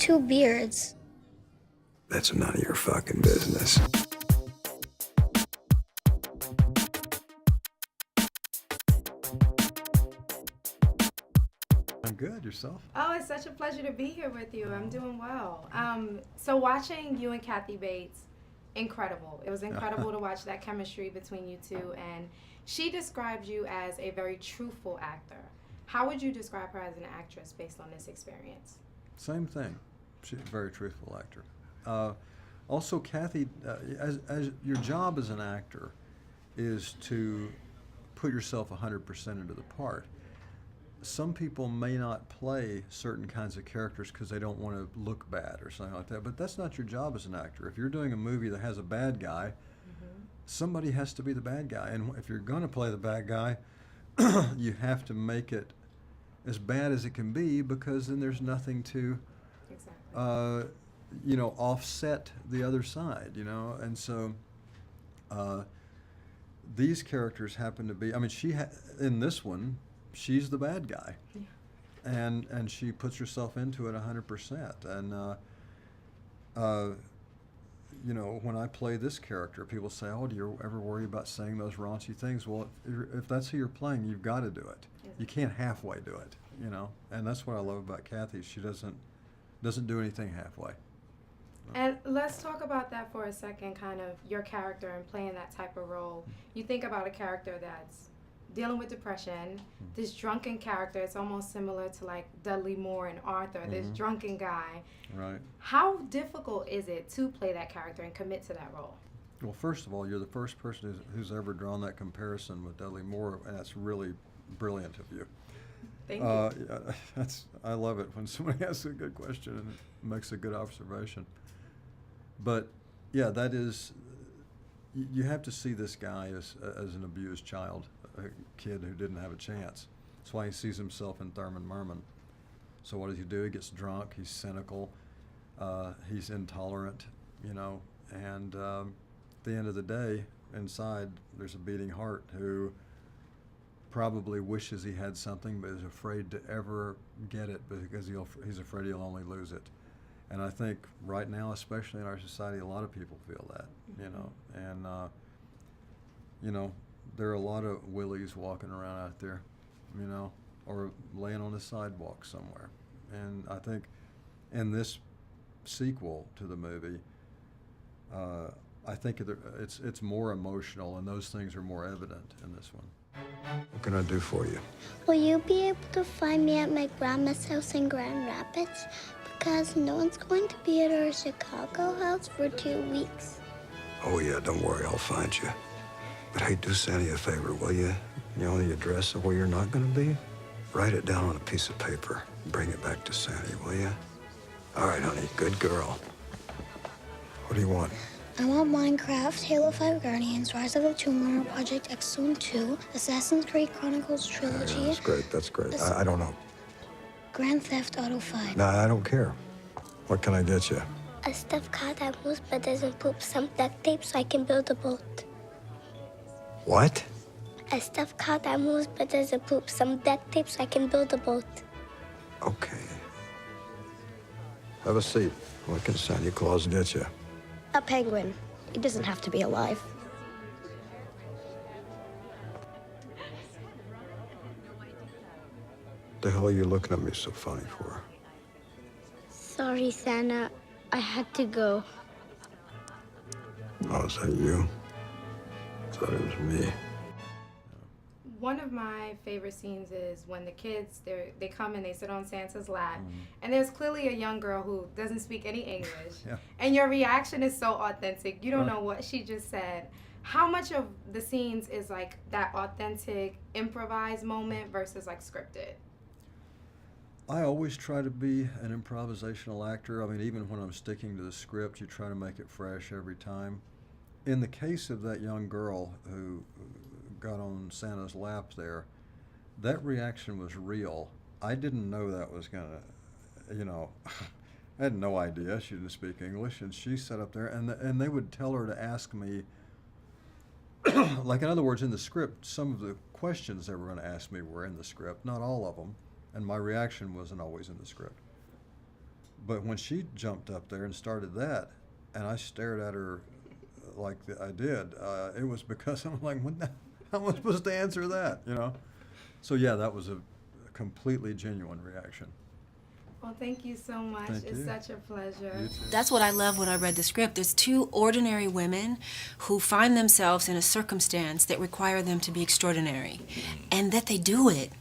2 beards. That's none of your fucking business. I'm good. Yourself? Oh, it's such a pleasure to be here with you. I'm doing well. So watching you and Kathy Bates, incredible. It was incredible to watch that chemistry between you two. And she described you as a very truthful actor. How would you describe her as an actress based on this experience? Same thing. She's a very truthful actor. Also, Kathy, as your job as an actor is to put yourself 100% into the part. Some people may not play certain kinds of characters because they don't want to look bad or something like that, but that's not your job as an actor. If you're doing a movie that has a bad guy, somebody has to be the bad guy. And if you're going to play the bad guy, you have to make it as bad as it can be, because then there's nothing to offset the other side, and so these characters happen to be, in this one, she's the bad guy, and she puts herself into it 100%, and when I play this character, people say, oh, do you ever worry about saying those raunchy things? Well, if that's who you're playing, you've got to do it. You can't halfway do it, and that's what I love about Kathy. She doesn't do anything halfway. And let's talk about that for a second, kind of your character and playing that type of role. You think about a character that's dealing with depression, this drunken character, it's almost similar to like Dudley Moore and Arthur, this drunken guy. Right. How difficult is it to play that character and commit to that role? Well, first of all, you're the first person who's ever drawn that comparison with Dudley Moore, and that's really brilliant of you. Thank you. I love it when somebody asks a good question and makes a good observation. But yeah, that is, you have to see this guy as an abused child, a kid who didn't have a chance. That's why he sees himself in Thurman Merman. So what does he do? He gets drunk, he's cynical, he's intolerant, and at the end of the day, inside, there's a beating heart who probably wishes he had something, but is afraid to ever get it because he's afraid he'll only lose it. And I think right now, especially in our society, a lot of people feel that, and there are a lot of Willies walking around out there, or laying on the sidewalk somewhere. And I think in this sequel to the movie, I think it's more emotional, and those things are more evident in this one. What can I do for you? Will you be able to find me at my grandma's house in Grand Rapids? Because no one's going to be at our Chicago house for 2 weeks. Oh, yeah, don't worry, I'll find you. But hey, do Sandy a favor, will you? The address of where you're not going to be? Write it down on a piece of paper and bring it back to Sandy, will you? All right, honey, good girl. What do you want? I want Minecraft, Halo 5 Guardians, Rise of the Tomb Raider, Project X Zone 2, Assassin's Creed Chronicles Trilogy. Yeah, that's great. I don't know. Grand Theft Auto 5. No, I don't care. What can I get you? A stuffed cat that moves but doesn't poop, some duct tape so I can build a boat. What? A stuffed cat that moves but doesn't poop, some duct tape so I can build a boat. Okay. Have a seat. What can Santa Claus get you? A penguin. It doesn't have to be alive. The hell are you looking at me so funny for? Sorry, Santa. I had to go. Oh, is that you? I thought it was me. One of my favorite scenes is when the kids, they come and they sit on Santa's lap, and there's clearly a young girl who doesn't speak any English, and your reaction is so authentic. You don't know what she just said. How much of the scenes is like that authentic, improvised moment versus like scripted? I always try to be an improvisational actor. Even when I'm sticking to the script, you try to make it fresh every time. In the case of that young girl who got on Santa's lap there, that reaction was real. I didn't know that was gonna, I had no idea she didn't speak English, and she sat up there, and they would tell her to ask me, like, in other words, in the script, some of the questions they were going to ask me were in the script, not all of them, and my reaction wasn't always in the script. But when she jumped up there and started that, and I stared at her like I did, it was because I'm like, how am I supposed to answer that, you know? So yeah, that was a completely genuine reaction. Well, thank you so much. Thank It's you. such a pleasure. You too. That's what I love when I read the script. There's two ordinary women who find themselves in a circumstance that require them to be extraordinary, and that they do it.